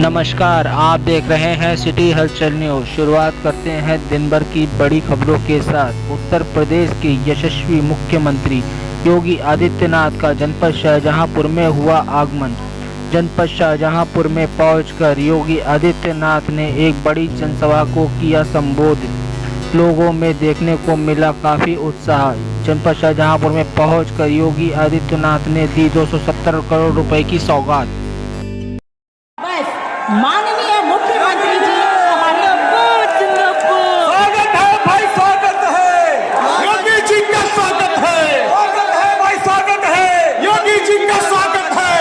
नमस्कार, आप देख रहे हैं सिटी हलचल न्यूज। शुरुआत करते हैं दिन भर की बड़ी खबरों के साथ। उत्तर प्रदेश के यशस्वी मुख्यमंत्री योगी आदित्यनाथ का जनपद शाहजहांपुर में हुआ आगमन। जनपद शाहजहांपुर में पहुंचकर योगी आदित्यनाथ ने एक बड़ी जनसभा को किया संबोधित। लोगों में देखने को मिला काफी उत्साह। जनपद शाहजहांपुर में पहुंचकर योगी आदित्यनाथ ने दी 270 करोड़ रुपए की सौगात। माननीय मुख्यमंत्री जी स्वागत है भाई, स्वागत है योगी जी का, स्वागत है भाई, स्वागत है योगी जी का, स्वागत है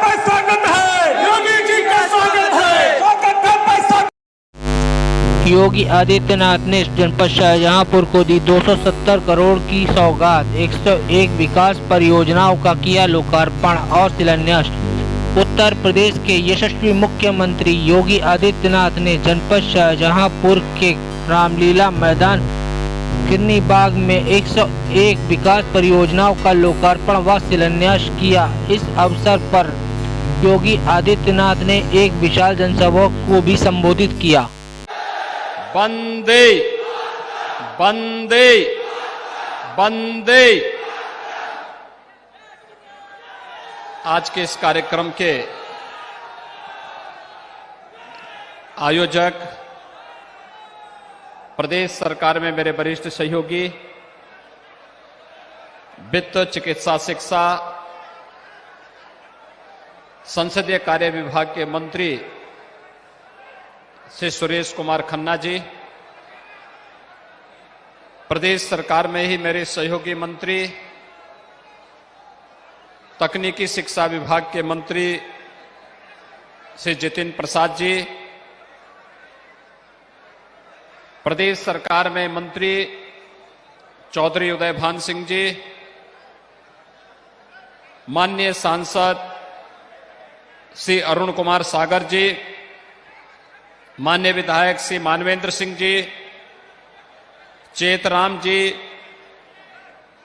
भाई, स्वागत है योगी जी का, स्वागत है भाई, स्वागत। योगी आदित्यनाथ ने जनपद शाहजहांपुर को दी 270 करोड़ की सौगात। 101 विकास परियोजनाओं का किया लोकार्पण और शिलान्यास। उत्तर प्रदेश के यशस्वी मुख्यमंत्री योगी आदित्यनाथ ने जनपद शाहजहांपुर के रामलीला मैदान किन्नी बाग में 101 विकास परियोजनाओं का लोकार्पण व शिलान्यास किया। इस अवसर पर योगी आदित्यनाथ ने एक विशाल जनसभा को भी संबोधित किया। वंदे वंदे वंदे। आज के इस कार्यक्रम के आयोजक, प्रदेश सरकार में मेरे वरिष्ठ सहयोगी, वित्त, चिकित्सा, शिक्षा, संसदीय कार्य विभाग के मंत्री श्री सुरेश कुमार खन्ना जी, प्रदेश सरकार में ही मेरे सहयोगी मंत्री, तकनीकी शिक्षा विभाग के मंत्री श्री जितेंद्र प्रसाद जी, प्रदेश सरकार में मंत्री चौधरी उदयभान सिंह जी, माननीय सांसद श्री अरुण कुमार सागर जी, माननीय विधायक श्री मानवेंद्र सिंह जी, चेतराम जी,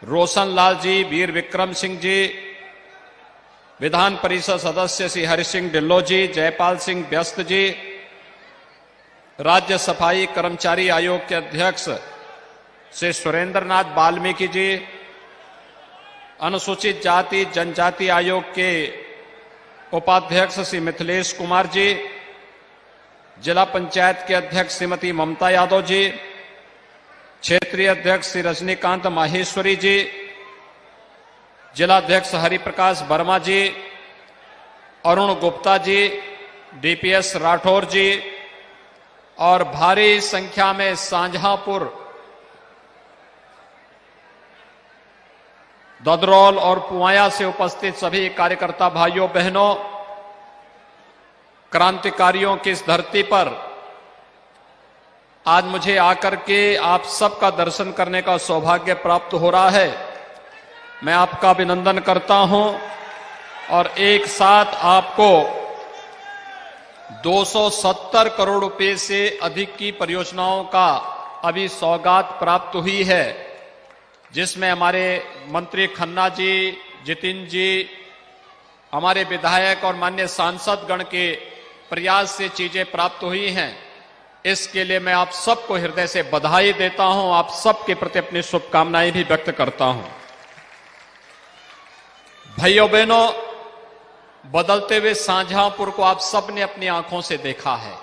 रोशन लाल जी, वीर विक्रम सिंह जी, विधान परिषद सदस्य श्री हरि सिंह ढिल्लो जी, जयपाल सिंह व्यस्त जी, राज्य सफाई कर्मचारी आयोग के अध्यक्ष श्री सुरेंद्र नाथ वाल्मीकि जी, अनुसूचित जाति जनजाति आयोग के उपाध्यक्ष श्री मिथिलेश कुमार जी, जिला पंचायत के अध्यक्ष श्रीमती ममता यादव जी, क्षेत्रीय अध्यक्ष श्री रजनीकांत माहेश्वरी जी, जिलाध्यक्ष हरिप्रकाश वर्मा जी, अरुण गुप्ता जी, डीपीएस राठौर जी और भारी संख्या में शाहजहांपुर, ददरौल और पुवाया से उपस्थित सभी कार्यकर्ता भाइयों बहनों, क्रांतिकारियों की इस धरती पर आज मुझे आकर के आप सबका दर्शन करने का सौभाग्य प्राप्त हो रहा है। मैं आपका अभिनंदन करता हूं और एक साथ आपको 270 करोड़ रुपए से अधिक की परियोजनाओं का अभी सौगात प्राप्त हुई है, जिसमें हमारे मंत्री खन्ना जी, जितिन जी, हमारे विधायक और माननीय सांसद गण के प्रयास से चीजें प्राप्त हुई हैं। इसके लिए मैं आप सबको हृदय से बधाई देता हूं, आप सबके प्रति अपनी शुभकामनाएं भी व्यक्त करता हूं। भाइयों बहनों, बदलते हुए शाहजहांपुर को आप सबने अपनी आंखों से देखा है।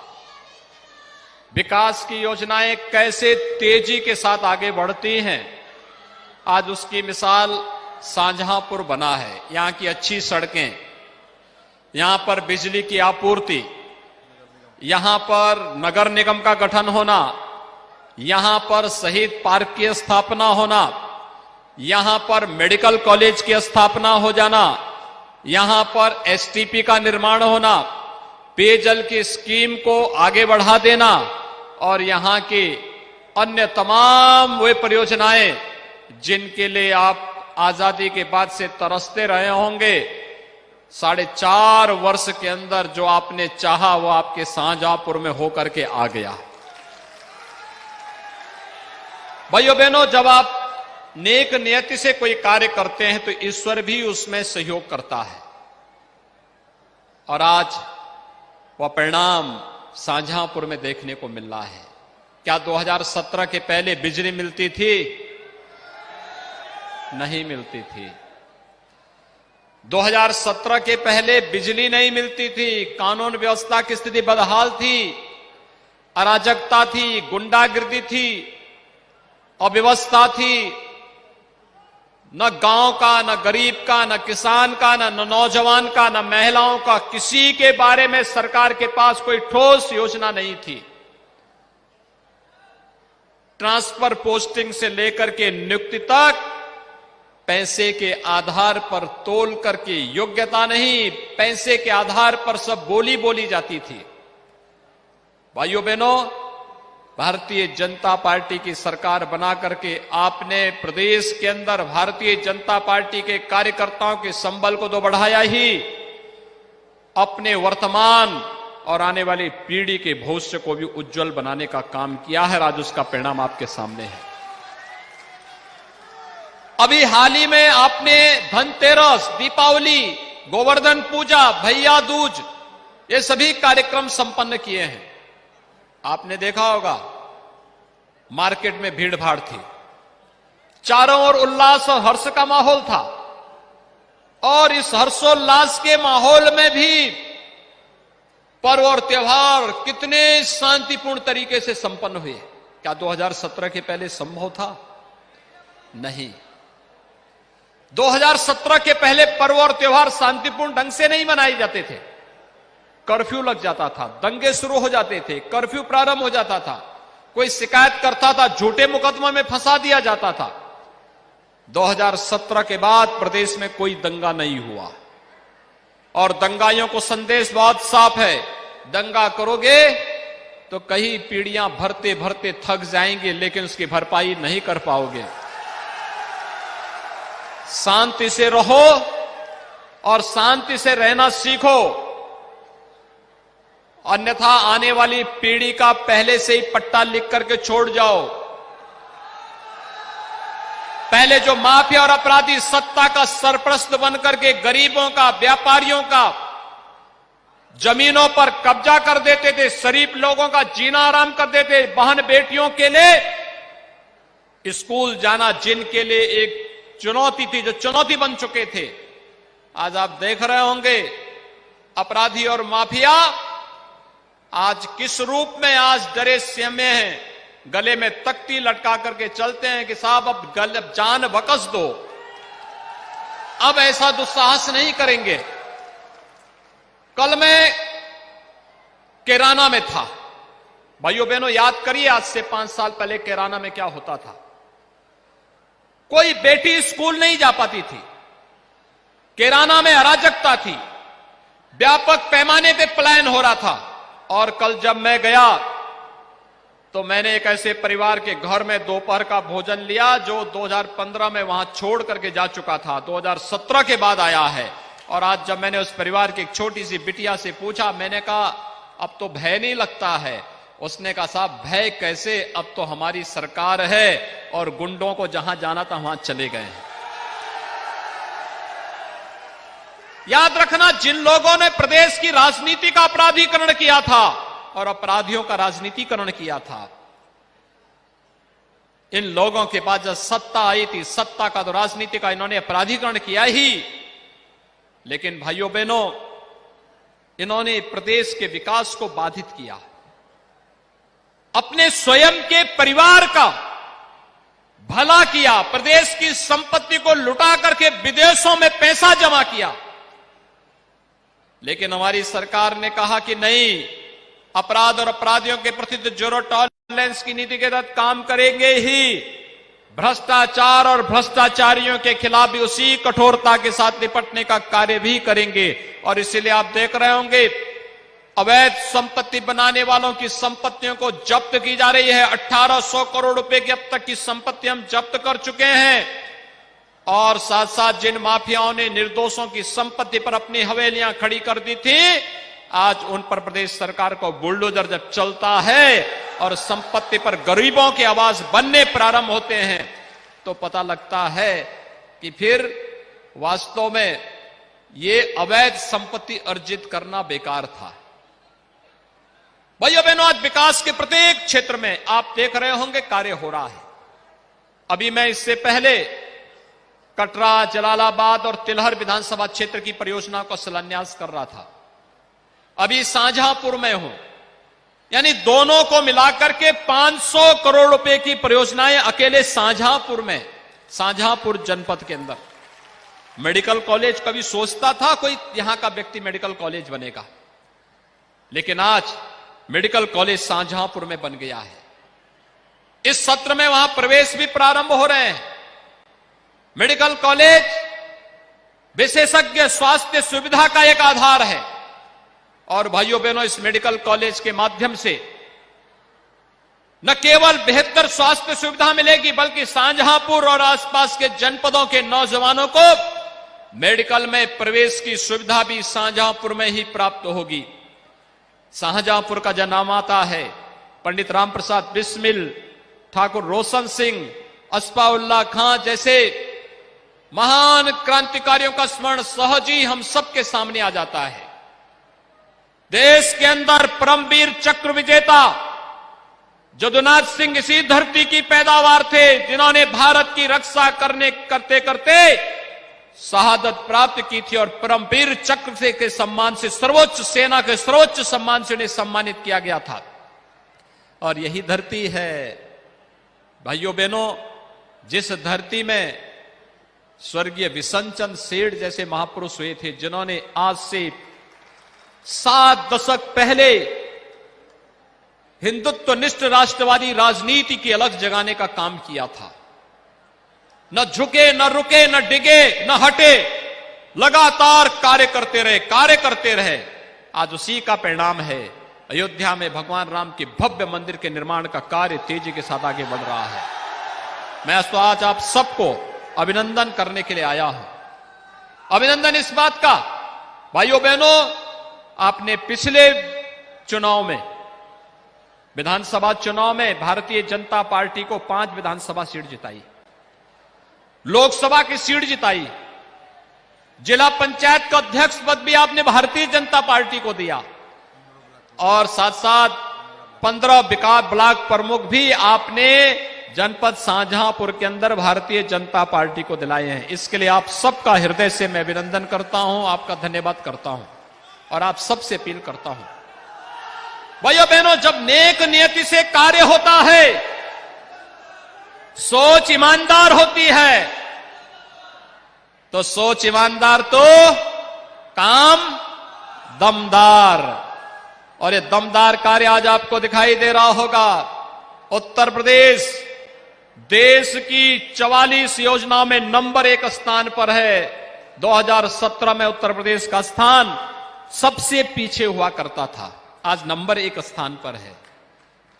विकास की योजनाएं कैसे तेजी के साथ आगे बढ़ती हैं, आज उसकी मिसाल शाहजहांपुर बना है। यहां की अच्छी सड़कें, यहां पर बिजली की आपूर्ति, यहां पर नगर निगम का गठन होना, यहां पर शहीद पार्क की स्थापना होना, यहां पर मेडिकल कॉलेज की स्थापना हो जाना, यहां पर एसटीपी का निर्माण होना, पेयजल की स्कीम को आगे बढ़ा देना और यहां की अन्य तमाम वे परियोजनाएं जिनके लिए आप आजादी के बाद से तरसते रहे होंगे, 4.5 वर्ष के अंदर जो आपने चाहा वो आपके शाहजहांपुर में होकर के आ गया। भाइयों बहनों, जब आप नेक नियति से कोई कार्य करते हैं तो ईश्वर भी उसमें सहयोग करता है। और आज वह परिणाम शाहजहांपुर में देखने को मिल रहा है। क्या 2017 के पहले बिजली मिलती थी? नहीं मिलती थी। 2017 के पहले बिजली नहीं मिलती थी, कानून व्यवस्था की स्थिति बदहाल थी, अराजकता थी, गुंडागिर्दी थी, अव्यवस्था थी। न गांव का, न गरीब का, न किसान का, न नौजवान का, न महिलाओं का, किसी के बारे में सरकार के पास कोई ठोस योजना नहीं थी। ट्रांसफर पोस्टिंग से लेकर के नियुक्ति तक पैसे के आधार पर तोल करके, योग्यता नहीं, पैसे के आधार पर सब बोली बोली जाती थी। भाइयों बहनों, भारतीय जनता पार्टी की सरकार बना करके आपने प्रदेश के अंदर भारतीय जनता पार्टी के कार्यकर्ताओं के संबल को तो बढ़ाया ही, अपने वर्तमान और आने वाली पीढ़ी के भविष्य को भी उज्जवल बनाने का काम किया है। आज उसका परिणाम आपके सामने है। अभी हाल ही में आपने धनतेरस, दीपावली, गोवर्धन पूजा, भैया दूज, ये सभी कार्यक्रम संपन्न किए हैं। आपने देखा होगा मार्केट में भीड़ भाड़ थी, चारों ओर उल्लास और हर्ष का माहौल था, और इस हर्षोल्लास के माहौल में भी पर्व और त्योहार कितने शांतिपूर्ण तरीके से संपन्न हुए। क्या 2017 के पहले संभव था? नहीं। 2017 के पहले पर्व और त्योहार शांतिपूर्ण ढंग से नहीं मनाए जाते थे। कर्फ्यू लग जाता था, दंगे शुरू हो जाते थे, कर्फ्यू प्रारंभ हो जाता था, कोई शिकायत करता था, झूठे मुकदमा में फंसा दिया जाता था। 2017 के बाद प्रदेश में कोई दंगा नहीं हुआ, और दंगाइयों को संदेश बहुत साफ है, दंगा करोगे तो कई पीढ़ियां भरते भरते थक जाएंगे, लेकिन उसकी भरपाई नहीं कर पाओगे। शांति से रहो और शांति से रहना सीखो, अन्यथा आने वाली पीढ़ी का पहले से ही पट्टा लिख करके छोड़ जाओ। पहले जो माफिया और अपराधी सत्ता का सरपरस्त बनकर के गरीबों का, व्यापारियों का जमीनों पर कब्जा कर देते थे, शरीफ लोगों का जीना आराम कर देते, बहन बेटियों के लिए स्कूल जाना जिनके लिए एक चुनौती थी, जो चुनौती बन चुके थे, आज आप देख रहे होंगे अपराधी और माफिया आज किस रूप में आज डरे सहमे हैं, गले में तख्ती लटका करके चलते हैं कि साहब अब जान बकस दो, अब ऐसा दुस्साहस नहीं करेंगे। कल मैं कैराना में था। भाइयों बहनों, याद करिए आज से 5 साल पहले कैराना में क्या होता था। कोई बेटी स्कूल नहीं जा पाती थी, कैराना में अराजकता थी, व्यापक पैमाने पे पलायन हो रहा था। और कल जब मैं गया तो मैंने एक ऐसे परिवार के घर में दोपहर का भोजन लिया जो 2015 में वहां छोड़ करके जा चुका था, 2017 के बाद आया है। और आज जब मैंने उस परिवार की एक छोटी सी बिटिया से पूछा, मैंने कहा अब तो भय नहीं लगता है? उसने कहा साहब भय कैसे, अब तो हमारी सरकार है और गुंडों को जहां जाना था वहां चले गए हैं। याद रखना, जिन लोगों ने प्रदेश की राजनीति का अपराधीकरण किया था और अपराधियों का राजनीतिकरण किया था, इन लोगों के पास जब सत्ता आई थी, सत्ता का तो राजनीति का इन्होंने अपराधीकरण किया ही, लेकिन भाइयों बहनों इन्होंने प्रदेश के विकास को बाधित किया, अपने स्वयं के परिवार का भला किया, प्रदेश की संपत्ति को लुटा करके विदेशों में पैसा जमा किया। लेकिन हमारी सरकार ने कहा कि नहीं, अपराध और अपराधियों के प्रति तो जीरो टॉलरेंस की नीति के तहत काम करेंगे ही, भ्रष्टाचार और भ्रष्टाचारियों के खिलाफ भी उसी कठोरता के साथ निपटने का कार्य भी करेंगे। और इसीलिए आप देख रहे होंगे अवैध संपत्ति बनाने वालों की संपत्तियों को जब्त की जा रही है। 1800 करोड़ रुपए की अब तक की संपत्ति हम जब्त कर चुके हैं। और साथ साथ जिन माफियाओं ने निर्दोषों की संपत्ति पर अपनी हवेलियां खड़ी कर दी थी, आज उन पर प्रदेश सरकार को बुलडोजर जब चलता है और संपत्ति पर गरीबों की आवाज बनने प्रारंभ होते हैं, तो पता लगता है कि फिर वास्तव में ये अवैध संपत्ति अर्जित करना बेकार था। भाइयों बहनों, आज विकास के प्रत्येक क्षेत्र में आप देख रहे होंगे कार्य हो रहा है। अभी मैं इससे पहले कटरा, जलालाबाद और तिलहर विधानसभा क्षेत्र की परियोजना का शिलान्यास कर रहा था। अभी शाहजहांपुर में हूं, यानी दोनों को मिलाकर के 500 करोड़ रुपए की परियोजनाएं अकेले शाहजहांपुर में, शाहजहांपुर जनपद के अंदर। मेडिकल कॉलेज कभी सोचता था कोई यहां का व्यक्ति मेडिकल कॉलेज बनेगा, लेकिन आज मेडिकल कॉलेज शाहजहांपुर में बन गया है। इस सत्र में वहां प्रवेश भी प्रारंभ हो रहे हैं। मेडिकल कॉलेज विशेषज्ञ स्वास्थ्य सुविधा का एक आधार है, और भाइयों बहनों, इस मेडिकल कॉलेज के माध्यम से न केवल बेहतर स्वास्थ्य सुविधा मिलेगी, बल्कि शाहजहांपुर और आसपास के जनपदों के नौजवानों को मेडिकल में प्रवेश की सुविधा भी शाहजहांपुर में ही प्राप्त होगी। शाहजहांपुर का जन्मदाता है पंडित राम प्रसाद बिस्मिल, ठाकुर रोशन सिंह, अस्फाउल्लाह खां जैसे महान क्रांतिकारियों का स्मरण सहज ही हम सबके सामने आ जाता है। देश के अंदर परमवीर चक्र विजेता जदुनाथ सिंह इसी धरती की पैदावार थे, जिन्होंने भारत की रक्षा करते करते शहादत प्राप्त की थी, और परमवीर चक्र से के सम्मान से, सर्वोच्च सेना के सर्वोच्च सम्मान से उन्हें सम्मानित किया गया था। और यही धरती है भाइयों बहनों, जिस धरती में स्वर्गीय विशनचंद्र सेठ जैसे महापुरुष हुए थे, जिन्होंने आज से 7 दशक पहले हिंदुत्वनिष्ठ राष्ट्रवादी राजनीति की अलग जगाने का काम किया था। न झुके, न रुके, न डिगे, न हटे, लगातार कार्य करते रहे। आज उसी का परिणाम है अयोध्या में भगवान राम के भव्य मंदिर के निर्माण का कार्य तेजी के साथ आगे बढ़ रहा है। मैं तो आज आप सबको अभिनंदन करने के लिए आया हूं। अभिनंदन इस बात का, भाइयों बहनों, आपने पिछले चुनाव में, विधानसभा चुनाव में भारतीय जनता पार्टी को 5 विधानसभा सीट जिताई, लोकसभा की सीट जिताई, जिला पंचायत का अध्यक्ष पद भी आपने भारतीय जनता पार्टी को दिया, और साथ साथ 15 विकास ब्लॉक प्रमुख भी आपने जनपद शाहजहांपुर के अंदर भारतीय जनता पार्टी को दिलाए हैं। इसके लिए आप सबका हृदय से मैं अभिनंदन करता हूं, आपका धन्यवाद करता हूं, और आप सबसे अपील करता हूं, भाइयों बहनों, जब नेक नियति से कार्य होता है, सोच ईमानदार होती है, तो सोच ईमानदार तो काम दमदार, और ये दमदार कार्य आज आपको दिखाई दे रहा होगा। उत्तर प्रदेश देश की 44 योजनाओं में नंबर 1 स्थान पर है। 2017 में उत्तर प्रदेश का स्थान सबसे पीछे हुआ करता था, आज नंबर 1 स्थान पर है।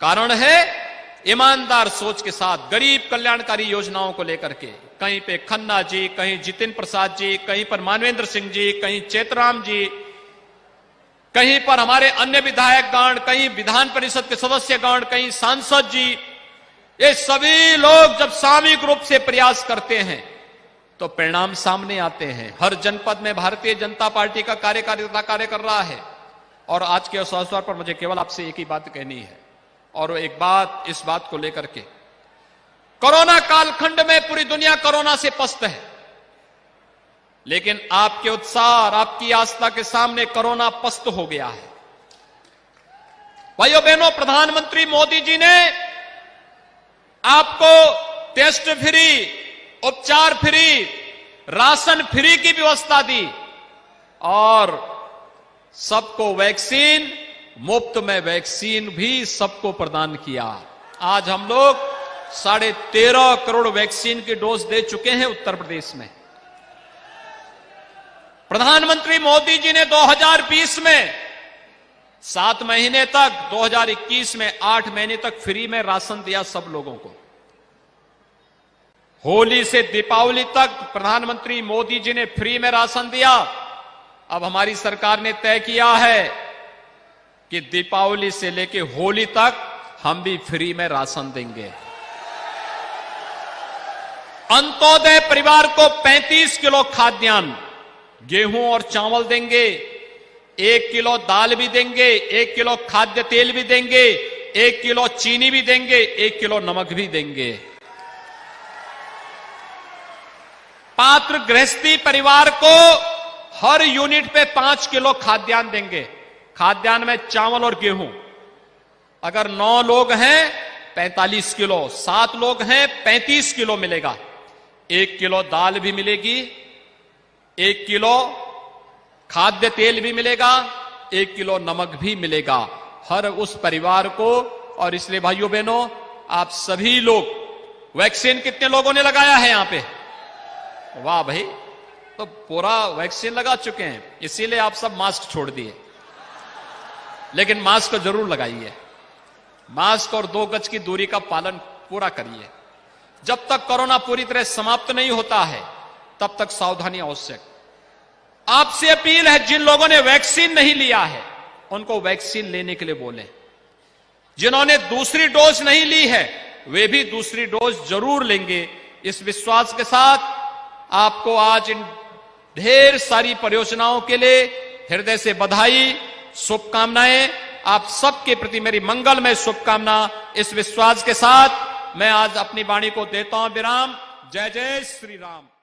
कारण है ईमानदार सोच के साथ गरीब कल्याणकारी योजनाओं को लेकर के, कहीं पे खन्ना जी, कहीं जितिन प्रसाद जी, कहीं पर मानवेंद्र सिंह जी, कहीं चेतराम जी, कहीं पर हमारे अन्य विधायकगण, कहीं विधान परिषद के सदस्यगण, कहीं सांसद जी, ये सभी लोग जब सामूहिक रूप से प्रयास करते हैं तो परिणाम सामने आते हैं। हर जनपद में भारतीय जनता पार्टी का कार्यकारिता कार्य कर रहा है। और आज के अवसर पर मुझे केवल आपसे एक ही बात कहनी है, और एक बात इस बात को लेकर के, कोरोना कालखंड में पूरी दुनिया कोरोना से पस्त है, लेकिन आपके उत्साह और आपकी आस्था के सामने कोरोना पस्त हो गया है। भाइयों बहनों, प्रधानमंत्री मोदी जी ने आपको टेस्ट फ्री, उपचार फ्री, राशन फ्री की व्यवस्था दी, और सबको वैक्सीन, मुफ्त में वैक्सीन भी सबको प्रदान किया। आज हम लोग 13.5 करोड़ वैक्सीन की डोज दे चुके हैं उत्तर प्रदेश में। प्रधानमंत्री मोदी जी ने 2020 में 7 महीने तक, 2021 में 8 महीने तक फ्री में राशन दिया सब लोगों को। होली से दीपावली तक प्रधानमंत्री मोदी जी ने फ्री में राशन दिया। अब हमारी सरकार ने तय किया है कि दीपावली से लेकर होली तक हम भी फ्री में राशन देंगे। अंत्योदय परिवार को 35 किलो खाद्यान्न, गेहूं और चावल देंगे। 1 किलो दाल भी देंगे, 1 किलो खाद्य तेल भी देंगे, 1 किलो चीनी भी देंगे, 1 किलो नमक भी देंगे। पात्र गृहस्थी परिवार को हर यूनिट पे 5 किलो खाद्यान्न देंगे। खाद्यान्न में चावल और गेहूं। अगर 9 लोग हैं 45 किलो, 7 लोग हैं 35 किलो मिलेगा। 1 किलो दाल भी मिलेगी, 1 किलो खाद्य तेल भी मिलेगा, 1 किलो नमक भी मिलेगा हर उस परिवार को। और इसलिए भाइयों बहनों, आप सभी लोग वैक्सीन कितने लोगों ने लगाया है यहां पे? वाह भाई, तो पूरा वैक्सीन लगा चुके हैं। इसीलिए आप सब मास्क छोड़ दिए, लेकिन मास्क जरूर लगाइए। मास्क और 2 गज की दूरी का पालन पूरा करिए। जब तक कोरोना पूरी तरह समाप्त नहीं होता है तब तक सावधानी आवश्यक। आपसे अपील है, जिन लोगों ने वैक्सीन नहीं लिया है उनको वैक्सीन लेने के लिए बोलें। जिन्होंने दूसरी डोज नहीं ली है वे भी दूसरी डोज जरूर लेंगे। इस विश्वास के साथ आपको आज इन ढेर सारी परियोजनाओं के लिए हृदय से बधाई, शुभकामनाएं। आप सबके प्रति मेरी मंगलमय शुभकामना। इस विश्वास के साथ मैं आज अपनी वाणी को देता हूं विराम। जय जय श्री राम।